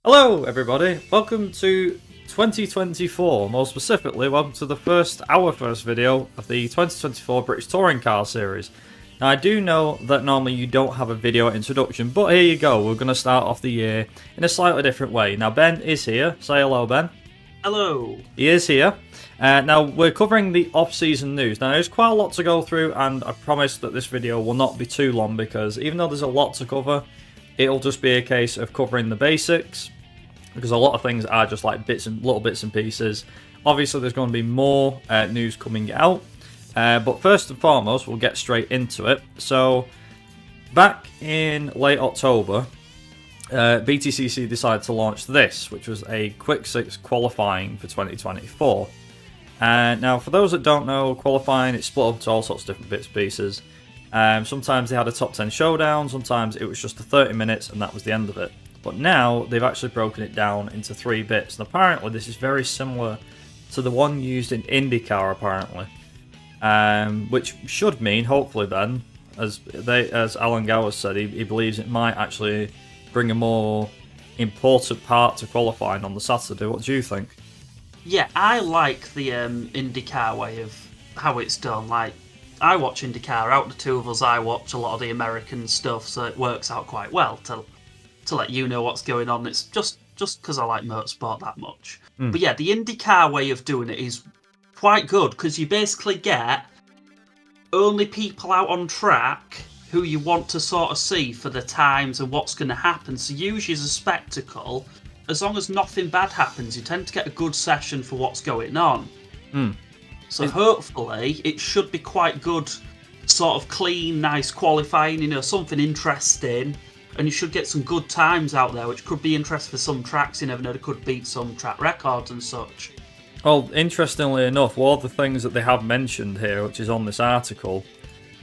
Hello everybody, welcome to 2024, more specifically welcome to our first video of the 2024 British Touring Car Series. Now I do know that normally you don't have a video introduction, but here you go, we're going to start off the year in a slightly different way. Now Ben is here, say hello Ben. Hello. He is here. Now we're covering the off-season news. Now there's quite a lot to go through and I promise that this video will not be too long because even though there's a lot to cover, it'll just be a case of covering the basics, because a lot of things are just like little bits and pieces. Obviously, there's going to be more news coming out, but first and foremost, we'll get straight into it. So, back in late October, BTCC decided to launch this, which was a Quick 6 qualifying for 2024. Now, for those that don't know, qualifying, it's split up into all sorts of different bits and pieces. Sometimes they had a top 10 showdown, sometimes it was just the 30 minutes and that was the end of it. But now they've actually broken it down into 3 bits, and apparently this is very similar to the one used in IndyCar, apparently, which should mean, hopefully, Ben, as Alan Gower said, he believes it might actually bring a more important part to qualifying on the Saturday. What do you think? Yeah, I like the IndyCar way of how it's done. Like, I watch IndyCar. Out of the two of us, I watch a lot of the American stuff, so it works out quite well to let you know what's going on. It's just because I like motorsport that much. But yeah, the IndyCar way of doing it is quite good because you basically get only people out on track who you want to sort of see for the times and what's going to happen. So usually as a spectacle, as long as nothing bad happens, you tend to get a good session for what's going on. So hopefully it should be quite good, sort of clean, nice qualifying, something interesting. And you should get some good times out there, which could be interesting for some tracks. You never know, they could beat some track records and such. Well, interestingly enough, one of the things that they have mentioned here, which is on this article,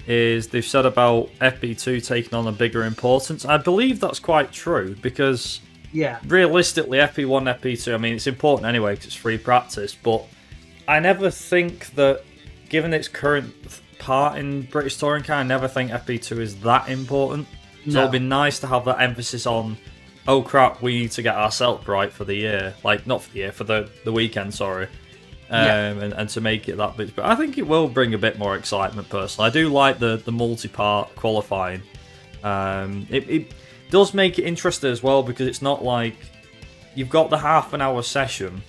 is they've said about FP2 taking on a bigger importance. I believe that's quite true, because realistically, FP1, FP2, I mean, it's important anyway, because it's free practice, but I never think that, given its current part in British Touring Car, I never think FP2 is that important. So it'd be nice to have that emphasis on, oh crap, we need to get our setup right for the year. Like, not for the year, for the weekend, sorry. And to make it that bit. But I think it will bring a bit more excitement, personally. I do like the multi-part qualifying. It does make it interesting as well, because it's not like you've got the half-an-hour session,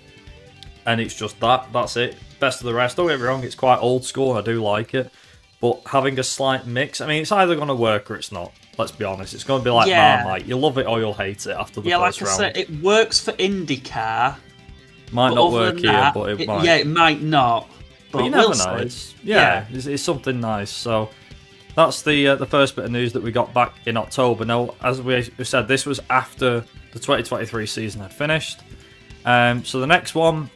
and it's just that's it. Best of the rest. Don't get me wrong, it's quite old school, and I do like it. But having a slight mix, I mean, it's either going to work or it's not. Let's be honest, it's going to be like Marmite. You love it or you'll hate it after the first round. Yeah, like I said, it works for IndyCar. Might not work here, but it might. Yeah, it might not. But you never know. It's something nice. So that's the first bit of news that we got back in October. Now, as we said, this was after the 2023 season had finished. So the next one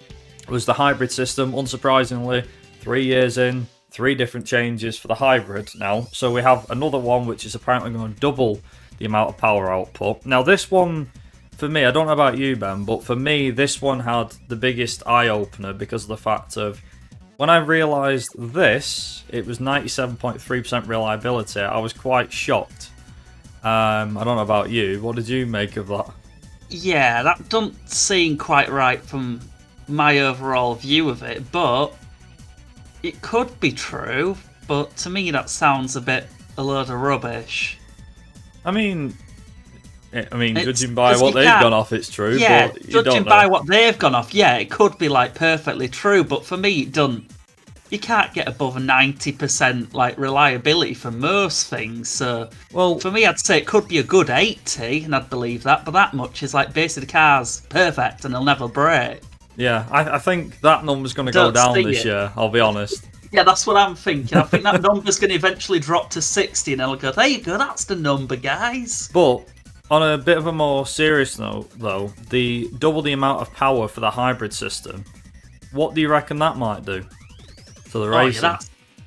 was the hybrid system. Unsurprisingly, 3 years in, 3 different changes for the hybrid now. So we have another one which is apparently going to double the amount of power output. Now this one, for me, I don't know about you Ben, but for me this one had the biggest eye-opener because of the fact of, when I realised this, it was 97.3% reliability, I was quite shocked. I don't know about you, what did you make of that? Yeah, that doesn't seem quite right from my overall view of it, but it could be true, but to me that sounds a load of rubbish. I mean, judging by what they've gone off, it's true. Yeah, but judging by what they've gone off, yeah, it could be like perfectly true, but for me it doesn't. You can't get above a 90% like reliability for most things. So, well, for me, I'd say it could be a good 80, and I'd believe that. But that much is like basically the car's perfect, and it'll never break. Yeah, I think that number's going to go down this year, I'll be honest. Yeah, that's what I'm thinking. I think that number's going to eventually drop to 60, and they'll go, there you go, that's the number, guys. But on a bit of a more serious note, though, the double the amount of power for the hybrid system, what do you reckon that might do to the racing? Yeah,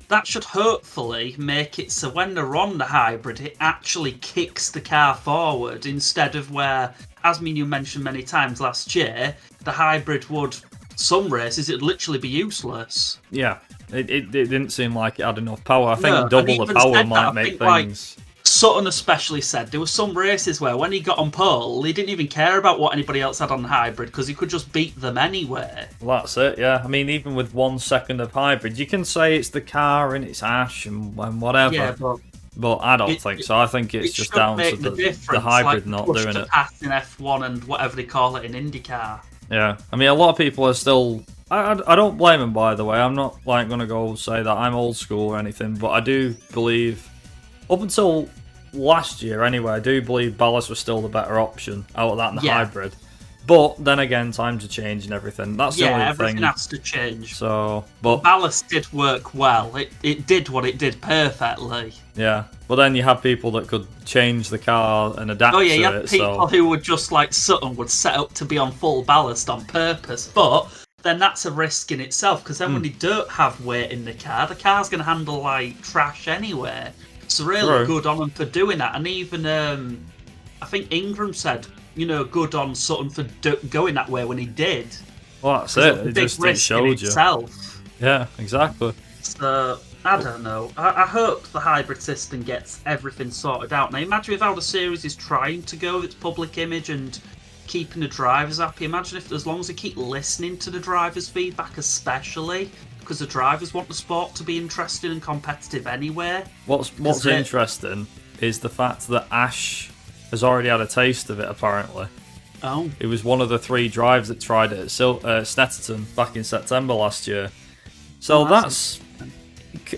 that should hopefully make it so when they're on the hybrid, it actually kicks the car forward instead of where, as you mentioned many times last year, the hybrid would, some races, it'd literally be useless. Yeah, it didn't seem like it had enough power. I think double the power might make things... Sutton especially said there were some races where when he got on pole, he didn't even care about what anybody else had on hybrid because he could just beat them anywhere. Well, that's it, yeah. I mean, even with 1 second of hybrid, you can say it's the car and it's Ash and whatever. Yeah, but I don't think so. I think it's just down to the hybrid not doing it. Pass in F1 and whatever they call it in IndyCar. Yeah, I mean, a lot of people are still... I don't blame them, by the way. I'm not like going to go say that I'm old school or anything, but I do believe, up until last year anyway, I do believe ballast was still the better option out of that and the hybrid. But then again, times are changing and everything. That's the only thing. Yeah, everything has to change. So, but ballast did work well. It did what it did perfectly. Yeah, but then you have people that could change the car and adapt to it. Oh yeah, you have people who would just like Sutton would set up to be on full ballast on purpose, but then that's a risk in itself because then when you don't have weight in the car's going to handle like trash anyway. So really good on them for doing that. And even I think Ingram said, good on Sutton for going that way when he did. Well, that's it. It just showed you. Itself. Yeah, exactly. So I don't know. I hope the hybrid system gets everything sorted out. Now imagine if how the series is trying to go with its public image and keeping the drivers happy. Imagine if, as long as they keep listening to the drivers' feedback, especially because the drivers want the sport to be interesting and competitive anyway. What's interesting is the fact that Ash has already had a taste of it. Apparently, it was one of the 3 drivers that tried it at Snetterton back in September last year. So that's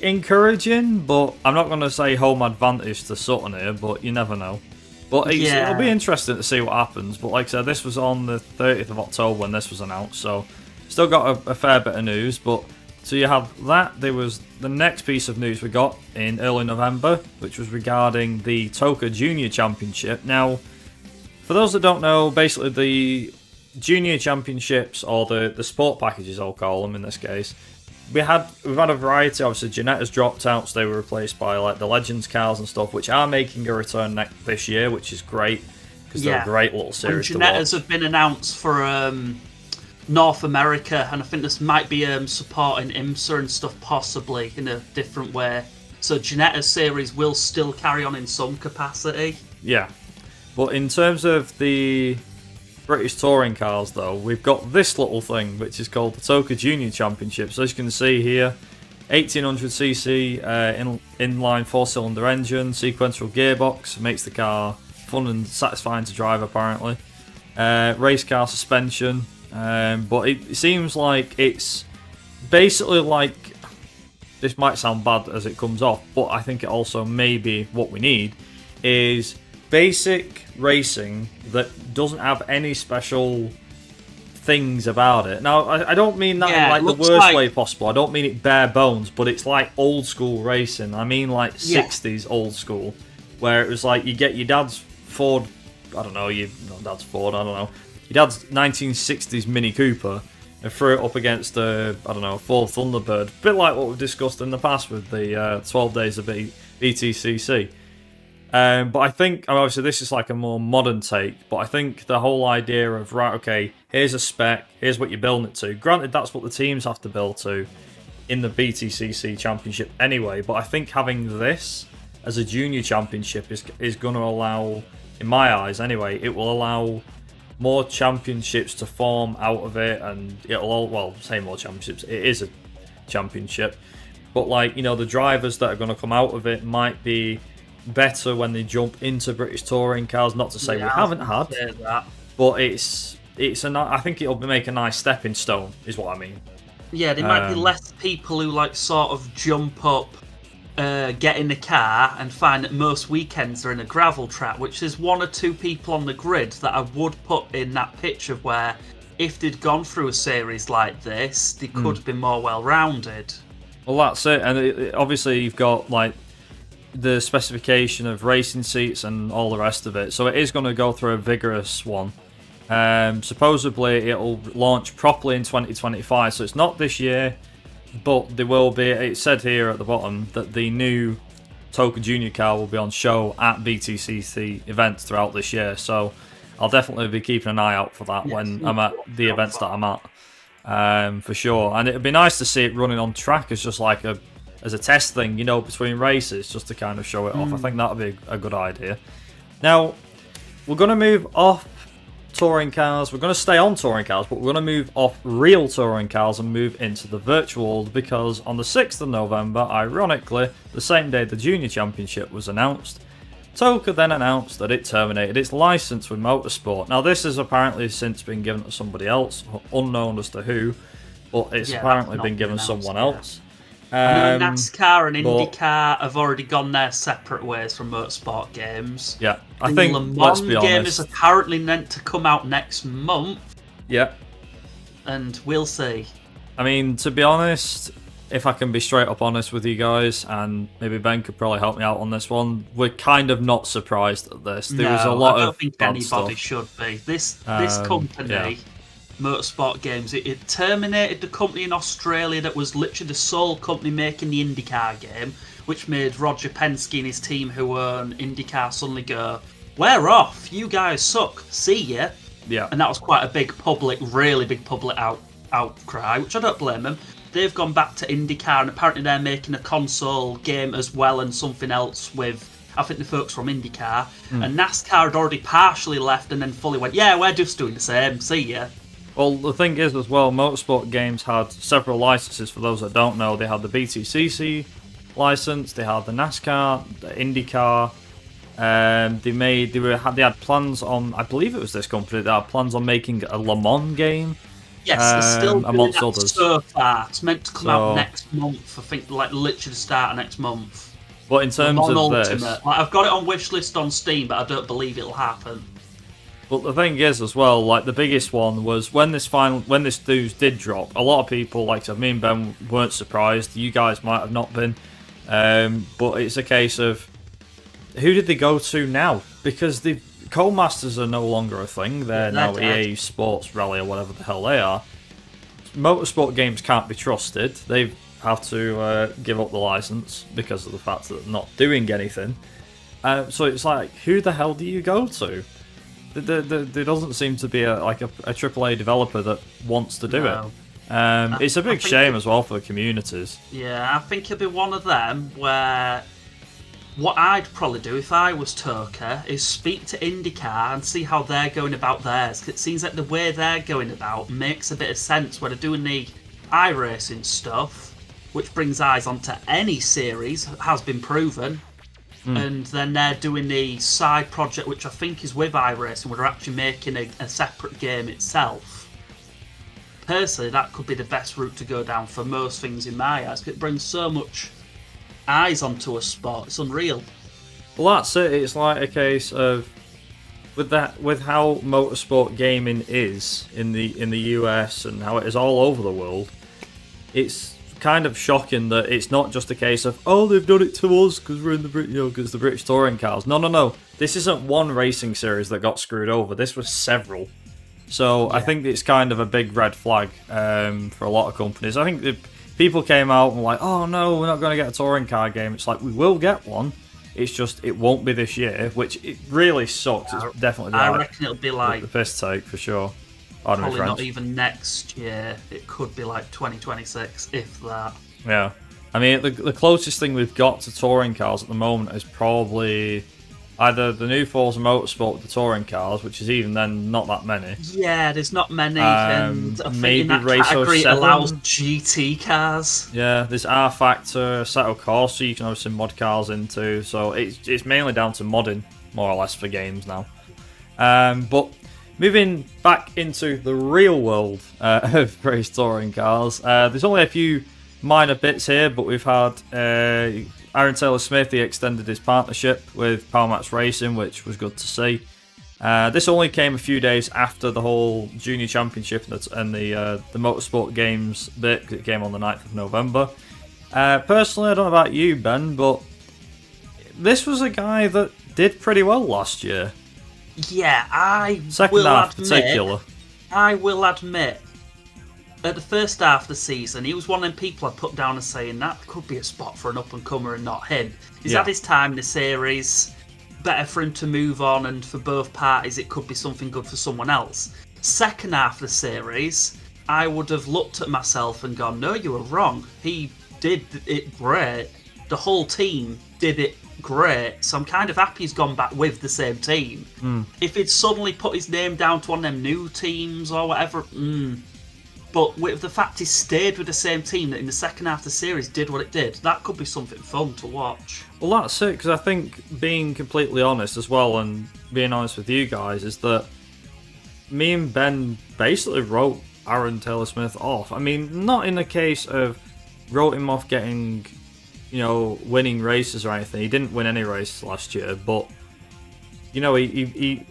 encouraging, but I'm not going to say home advantage to Sutton here. But you never know. But it'll be interesting to see what happens. But like I said, this was on the 30th of October when this was announced, so still got a fair bit of news. But so you have that. There was the next piece of news we got in early November, which was regarding the TOCA Junior Championship. Now, for those that don't know, basically the Junior Championships, or the sport packages, I'll call them in this case, we've had a variety. Obviously, Jeanetta's dropped out, so they were replaced by like the Legends cars and stuff, which are making a return this year, which is great because they're a great little series. And Jeanetta's have been announced for North America, and I think this might be supporting IMSA and stuff, possibly in a different way. So Jeanetta's series will still carry on in some capacity. Yeah, but in terms of the British touring cars, though, we've got this little thing which is called the TOCA Junior Championship. So as you can see here, 1800cc inline 4-cylinder engine, sequential gearbox, makes the car fun and satisfying to drive apparently. Race car suspension, but it seems like it's basically like, this might sound bad as it comes off, but I think it also may be what we need, is basic racing that doesn't have any special things about it. Now, I don't mean that in like the worst way possible. I don't mean it bare bones, but it's like old school racing. I mean like 60s old school, where it was like you get your dad's Ford, I don't know, your dad's 1960s Mini Cooper and threw it up against a, I don't know, Ford Thunderbird. A bit like what we've discussed in the past with the 12 days of BTCC. But I think, obviously this is like a more modern take, but I think the whole idea of, right, okay, here's a spec, here's what you're building it to. Granted, that's what the teams have to build to in the BTCC Championship anyway, but I think having this as a junior championship is going to allow, in my eyes anyway, it will allow more championships to form out of it, and it'll, well, say more championships, it is a championship, but like, the drivers that are going to come out of it might be better when they jump into British touring cars. Not to say we haven't had, but I think it'll make a nice stepping stone, is what I mean. Yeah, there might be less people who like sort of jump up, get in the car and find that most weekends are in a gravel track, which is 1 or 2 people on the grid that I would put in that picture where if they'd gone through a series like this, they could have been more well-rounded. Well, that's it, and obviously you've got like the specification of racing seats and all the rest of it, so it is going to go through a vigorous one. Supposedly it'll launch properly in 2025, so it's not this year, but there will be, it said here at the bottom that the new TOCA Junior car will be on show at BTCC events throughout this year, so I'll definitely be keeping an eye out for that when I'm at the events that I'm at, for sure. And it'd be nice to see it running on track as just like a as a test thing, between races, just to kind of show it off. I think that would be a good idea. Now, we're going to move off touring cars. We're going to stay on touring cars, but we're going to move off real touring cars and move into the virtual world, because on the 6th of November, ironically, the same day the Junior Championship was announced, Toka then announced that it terminated its license with Motorsport. Now, this has apparently since been given to somebody else, unknown as to who, but it's apparently been given to someone else. I know NASCAR and IndyCar have already gone their separate ways from Motorsport games. Yeah, I think, Le Mans let's be honest, game is apparently meant to come out next month. Yeah. And we'll see. I mean, to be honest, if I can be straight up honest with you guys, and maybe Ben could probably help me out on this one, we're kind of not surprised at this. There was a lot of I don't think anybody should be. This company, Motorsport Games, it terminated the company in Australia that was literally the sole company making the IndyCar game, which made Roger Penske and his team who own IndyCar suddenly go, "We're off, you guys suck, see ya." Yeah. And that was quite a big public, really big public outcry, which I don't blame them. They've gone back to IndyCar, and apparently they're making a console game as well and something else with, I think, the folks from IndyCar. And NASCAR had already partially left and then fully went, "Yeah, we're just doing the same, see ya." Well, the thing is as well, Motorsport Games had several licenses. For those that don't know, they had the BTCC license, they had the NASCAR, the IndyCar. They had plans on, I believe it was this company, they had plans on making a Le Mans game. Yes, it's still doing amongst that others. so far. It's meant to come out next month. I think, like, literally the start of next month. But in terms of this, Ultimate. Like, I've got it on wishlist on Steam, but I don't believe it'll happen. but the thing is as well, like the biggest one was when this news did drop. A lot of people, like me and Ben, weren't surprised. You guys might have not been, but it's a case of who did they go to now? Because the Co-Masters are no longer a thing. They're now dead. EA Sports Rally or whatever the hell they are. Motorsport Games can't be trusted. They have to give up the license because of the fact that they're not doing anything. So it's like, who the hell do you go to? There doesn't seem to be a AAA developer that wants to do it. It's a big shame as well for the communities. Yeah, I think it'll be one of them where what I'd probably do if I was Toka is speak to IndyCar and see how they're going about theirs. 'Cause it seems like the way they're going about makes a bit of sense where they're doing the iRacing stuff, which brings eyes onto any series, has been proven. And then they're doing the side project, which I think is with iRacing, where they're actually making a separate game itself. Personally, that could be the best route to go down for most things in my eyes, 'cause it brings so much eyes onto a sport. It's unreal. Well, that's it. It's like a case of with how motorsport gaming is in the US and how it is all over the world. It's kind of shocking that it's not just a case of, oh, they've done it to us because we're in because the British touring cars. No. This isn't one racing series that got screwed over. This was several. So I think it's kind of a big red flag for a lot of companies. I think people came out and were like, oh no, we're not going to get a touring car game. It's like, we will get one. It's just, it won't be this year, which it really sucks. It's definitely I reckon it'll be like the piss take for sure. Probably not even next year. It could be like 2026, if that. Yeah. I mean, the closest thing we've got to touring cars at the moment is probably either the new Forza Motorsport with the touring cars, which is even then not that many. Yeah, there's not many. And I think maybe in that Race category it 07. allows GT cars. Yeah, there's R Factor, Assetto Corsa you can have some mod cars into, so it's mainly down to modding, more or less, for games now. But moving back into the real world of race touring cars, there's only a few minor bits here, but we've had Aaron Taylor-Smith. He extended his partnership with Powermax Racing, which was good to see. This only came a few days after the whole Junior Championship and the Motorsport Games bit. It came on the 9th of November. Personally, I don't know about you, Ben, but this was a guy that did pretty well last year. Yeah, I will admit, at the first half of the season, he was one of them people I put down as saying that could be a spot for an up-and-comer and not him. He's had his time in the series, better for him to move on, and for both parties it could be something good for someone else. Second half of the series, I would have looked at myself and gone, no, you were wrong. He did it great. The whole team did it great. So I'm kind of happy he's gone back with the same team. If he'd suddenly put his name down to one of them new teams or whatever, but with the fact he stayed with the same team that in the second half of the series did what it did, that could be something fun to watch. Well, that's it, because I think, being completely honest as well, and being honest with you guys, is that me and Ben basically wrote Aaron Taylor-Smith off. I mean, not in the case of wrote him off getting, winning races or anything. He didn't win any races last year, but he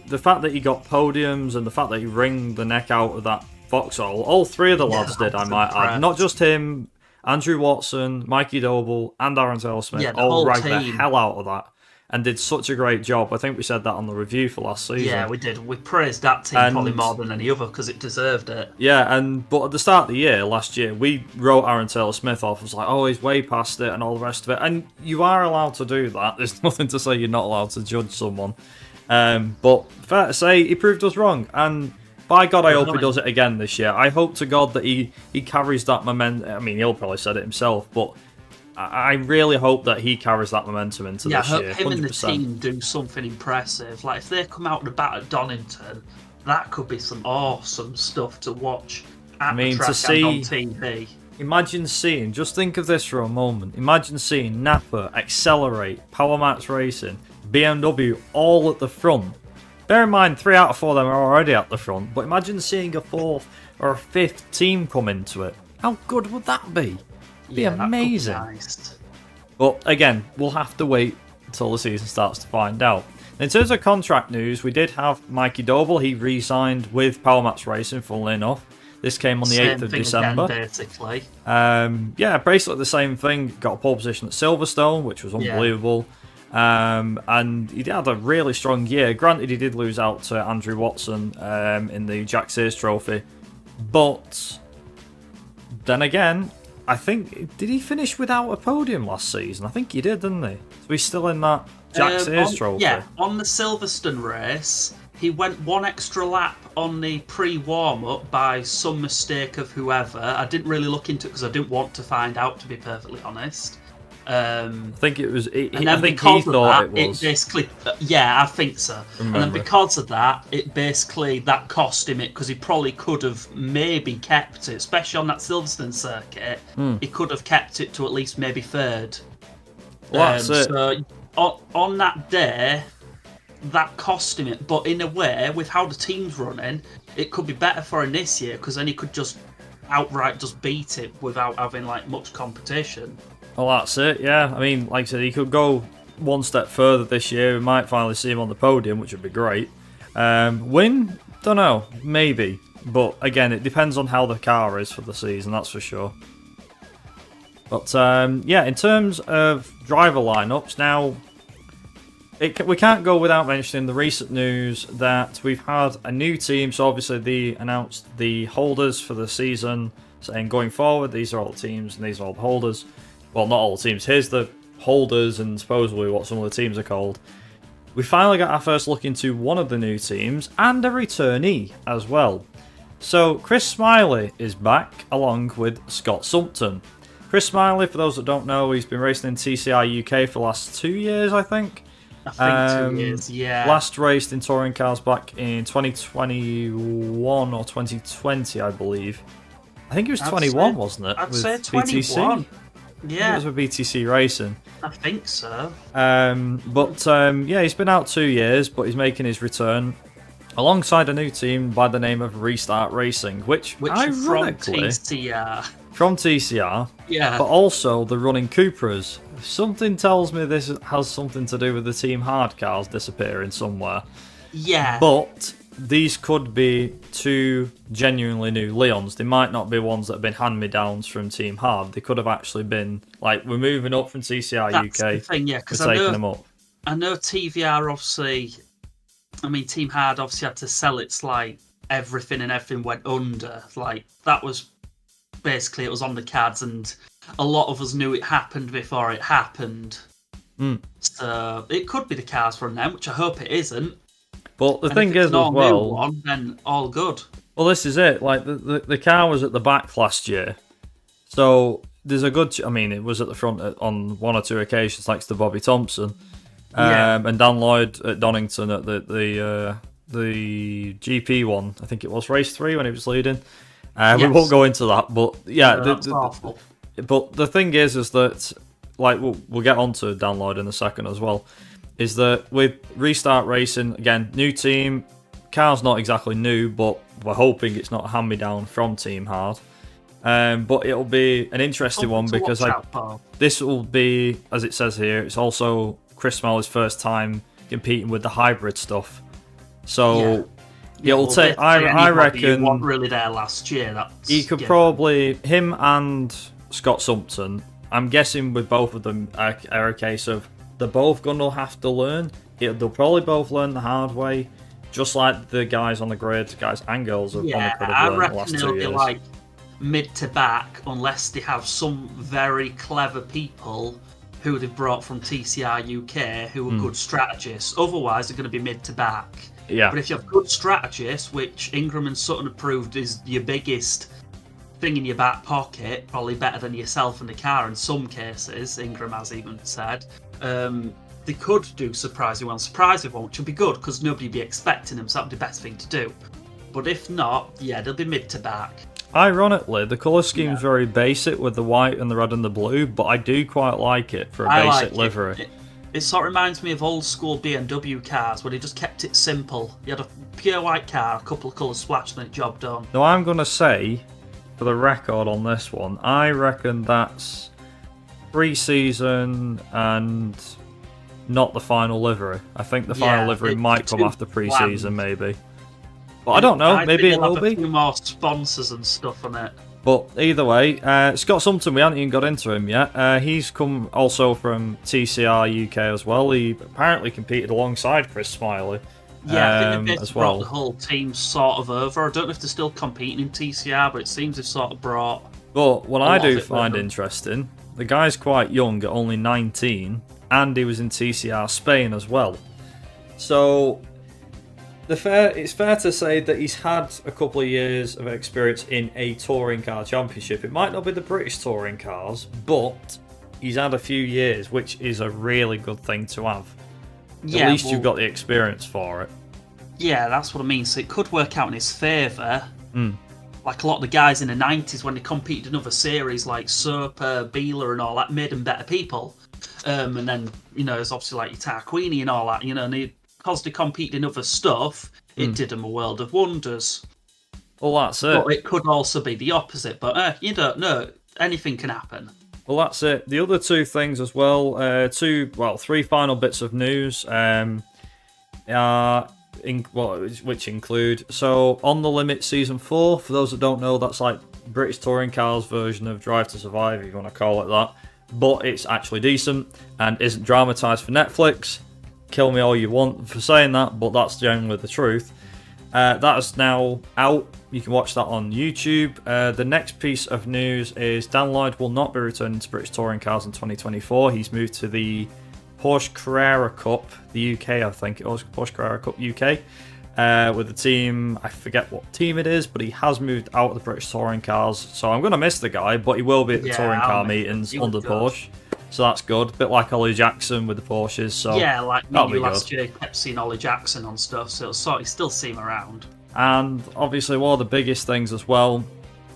the fact that he got podiums and the fact that he wringed the neck out of that Vauxhall, all three of the lads did, I might add. Not just him, Andrew Watson, Mikey Doble, and Aaron Taylor-Smith all ragged the hell out of that and did such a great job. I think we said that on the review for last season. Yeah, we did. We praised that team probably more than any other because it deserved it. Yeah, but at the start of the year, last year, we wrote Aaron Taylor-Smith off. It was like, oh, he's way past it and all the rest of it. And you are allowed to do that. There's nothing to say you're not allowed to judge someone. But fair to say, he proved us wrong. And by God, I hope he does it again this year. I hope to God that he carries that momentum. I mean, he'll probably said it himself, but I really hope that he carries that momentum into this year. Yeah, him 100%. and the team do something impressive. Like, if they come out the bat at Donington, that could be some awesome stuff to watch at the track and on TV. Imagine seeing, just think of this for a moment, imagine seeing Napa, Accelerate, Power Max Racing, BMW all at the front. Bear in mind, 3 out of 4 of them are already at the front, but imagine seeing a 4th or a 5th team come into it. How good would that be? It'd be amazing. Nice. But again, we'll have to wait until the season starts to find out. In terms of contract news, we did have Mikey Doble. He re-signed with Power Max Racing, funnily enough. This came on the 8th of December. Again, basically. Basically the same thing. Got a pole position at Silverstone, which was unbelievable. And he had a really strong year. Granted, he did lose out to Andrew Watson in the Jack Sears Trophy. But then again, I think, did he finish without a podium last season? I think he did, didn't he? So he's still in that Jack Sears Trophy. Yeah, on the Silverstone race, he went one extra lap on the pre-warm-up by some mistake of whoever. I didn't really look into it because I didn't want to find out, to be perfectly honest. I think it was. I think he thought it was. It basically, I think so. Remember. And then because of that, that cost him it, because he probably could have maybe kept it, especially on that Silverstone circuit. He could have kept it to at least maybe 3rd. Well, that's it. So on that day, that cost him it. But in a way, with how the team's running, it could be better for him this year, because then he could just outright just beat it without having much competition. Well, that's it, yeah. I mean, like I said, he could go one step further this year. We might finally see him on the podium, which would be great. Win? Don't know. Maybe. But again, it depends on how the car is for the season, that's for sure. But in terms of driver lineups, now, we can't go without mentioning the recent news that we've had a new team. So obviously they announced the holders for the season, saying going forward, these are all the teams and these are all the holders. Well, not all the teams. Here's the holders and supposedly what some of the teams are called. We finally got our first look into one of the new teams and a returnee as well. So Chris Smiley is back along with Scott Sumpton. Chris Smiley, for those that don't know, he's been racing in TCI UK for the last 2 years, I think. I think 2 years, yeah. Last raced in touring cars back in 2021 or 2020, I believe. I think it was 21, wasn't it? I'd say 21. BTC? Yeah. It was with BTC Racing. I think so. He's been out 2 years, but he's making his return alongside a new team by the name of Restart Racing, which ironically, from TCR, yeah, but also the running Cupras. Something tells me this has something to do with the Team Hard cars disappearing somewhere. Yeah. But these could be 2 genuinely new Leons. They might not be ones that have been hand-me-downs from Team Hard. They could have actually been, we're moving up from TCR That's UK. The thing, yeah, because we're taking them up. I know TVR obviously, Team Hard obviously had to sell its, everything went under. That was, basically, it was on the cards, and a lot of us knew it happened before it happened. So, it could be the cars from them, which I hope it isn't. But the thing is, as well, then all good. Well, this is it. The car was at the back last year, so there's a good. I mean, it was at the front on one or two occasions, thanks to Bobby Thompson, Yeah. and Dan Lloyd at Donington at the GP one. I think it was race 3 when he was leading. We won't go into that, but yeah, that's awful. But the thing is that, like, we'll get on to Dan Lloyd in a second as well, is that with Restart Racing, again, new team, car's not exactly new, but we're hoping it's not a hand-me-down from Team Hard. But it'll be an interesting one because this will be, as it says here, it's also Chris Smalley's first time competing with the hybrid stuff. So it'll take. I reckon. Wasn't really there last year. He could probably, him and Scott Sumpton. I'm guessing with both of them are a case of they're both gonna have to learn. They'll probably both learn the hard way, just like the guys on the grid, guys and girls have learned the last 2 years. Like mid to back, unless they have some very clever people who they've brought from TCR UK who are good strategists. Otherwise, they're going to be mid to back. Yeah. But if you have good strategists, which Ingram and Sutton have proved is your biggest thing in your back pocket, probably better than yourself in the car in some cases, Ingram has even said, they could do surprising well. Surprising one, which would be good because nobody would be expecting them, so that would be the best thing to do. But if not, they'll be mid to back. Ironically, the colour scheme's very basic with the white and the red and the blue, but I do quite like it for a basic livery. It sort of reminds me of old school BMW cars where they just kept it simple. You had a pure white car, a couple of colours splashed and a job done. Now I'm going to say, for the record on this one, I reckon that's pre-season and not the final livery. I think the final livery might come after pre-season, maybe. But I don't know, maybe it will be. A few more sponsors and stuff on it. But either way, Scott Sumpton, we haven't even got into him yet. He's come also from TCR UK as well. He apparently competed alongside Chris Smiley. Yeah, I think they've brought the whole team sort of over. I don't know if they're still competing in TCR, but it seems they've sort of brought. But what I do find interesting, the guy's quite young at only 19, and he was in TCR Spain as well. So it's fair to say that he's had a couple of years of experience in a touring car championship. It might not be the British touring cars, but he's had a few years, which is a really good thing to have. At least you've got the experience for it. Yeah, that's what I mean. So it could work out in his favour. Like a lot of the guys in the 90s when they competed in other series like Soper, Beeler and all that, made them better people. And then, it's obviously like your Tarquini and all that, and because they competed in other stuff, it did them a world of wonders. Well, that's it. But it could also be the opposite. But you don't know. Anything can happen. Well, that's it. The other two things as well, three final bits of news, which include, so On the Limit Season 4, for those that don't know, that's like British Touring Cars version of Drive to Survive, if you want to call it that. But it's actually decent and isn't dramatised for Netflix. Kill me all you want for saying that, but that's generally the truth. That is now out. You can watch that on YouTube. The next piece of news is Dan Lloyd will not be returning to British Touring Cars in 2024. He's moved to the Porsche Carrera Cup, the UK, I think it was, Porsche Carrera Cup UK, with the team, I forget what team it is, but he has moved out of the British Touring Cars. So I'm going to miss the guy, but he will be at the touring car meetings under Porsche. So that's good. A bit like Ollie Jackson with the Porsches. So yeah, like me last year, kept seeing Ollie Jackson on stuff, so it'll sort of still see him around. And obviously one of the biggest things as well,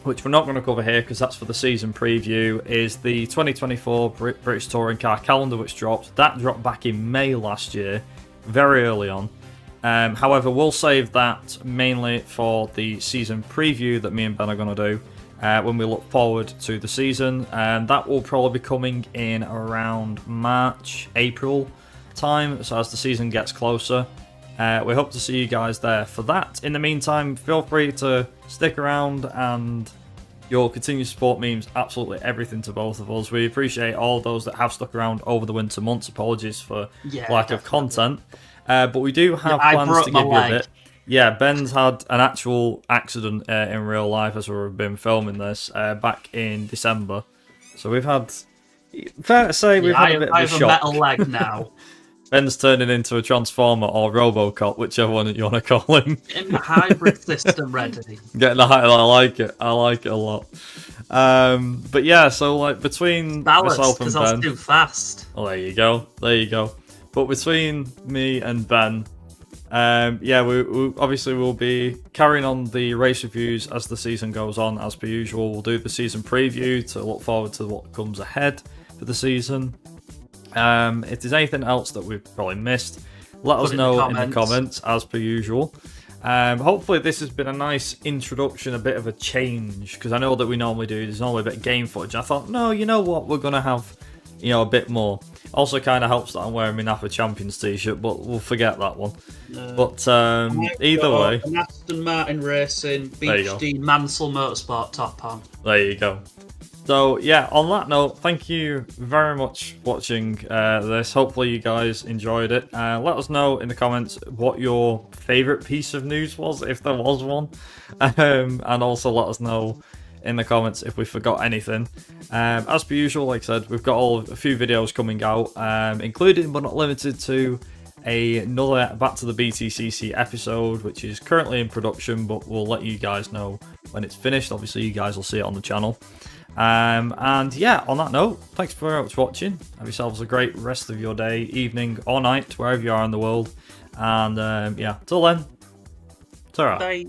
which we're not going to cover here because that's for the season preview, is the 2024 British Touring Car calendar, which dropped. That dropped back in May last year, very early on. However, we'll save that mainly for the season preview that me and Ben are going to do. When we look forward to the season, and that will probably be coming in around March, April time, so as the season gets closer. We hope to see you guys there for that. In the meantime, feel free to stick around, and you'll continue to support memes, absolutely everything to both of us. We appreciate all those that have stuck around over the winter months. Apologies for lack of content, but we do have plans to give you a bit. Yeah, Ben's had an actual accident in real life as we've been filming this back in December. So we've had, fair to say, we've had a bit of a shock. I have a metal leg now. Ben's turning into a Transformer or Robocop, whichever one you want to call him. In the hybrid system ready. Getting the hybrid, I like it a lot. But yeah, so like between Balance, myself and because I was Ben, too fast. well, there you go, there you go. But between me and Ben, yeah, we obviously will be carrying on the race reviews as the season goes on, as per usual. We'll do the season preview to look forward to what comes ahead for the season. If there's anything else that we've probably missed, let us know in the comments, as per usual. Hopefully this has been a nice introduction, a bit of a change, because I know that we normally do, there's normally a bit of game footage. I thought, no, you know what, we're going to have, you know, a bit more. Also kind of helps that I'm wearing my Napa Champions t-shirt, but we'll forget that one. But either way... An Aston Martin Racing BHD Mansell Motorsport top on. There you go. So yeah, on that note, thank you very much for watching this. Hopefully you guys enjoyed it. Let us know in the comments what your favourite piece of news was, if there was one. And also let us know in the comments if we forgot anything. As per usual, like I said, we've got a few videos coming out, including but not limited to another Back to the BTCC episode, which is currently in production, but we'll let you guys know when it's finished. Obviously, you guys will see it on the channel. And yeah, on that note, thanks very much for watching. Have yourselves a great rest of your day, evening, or night, wherever you are in the world. And yeah, till then, ta-ra. Bye.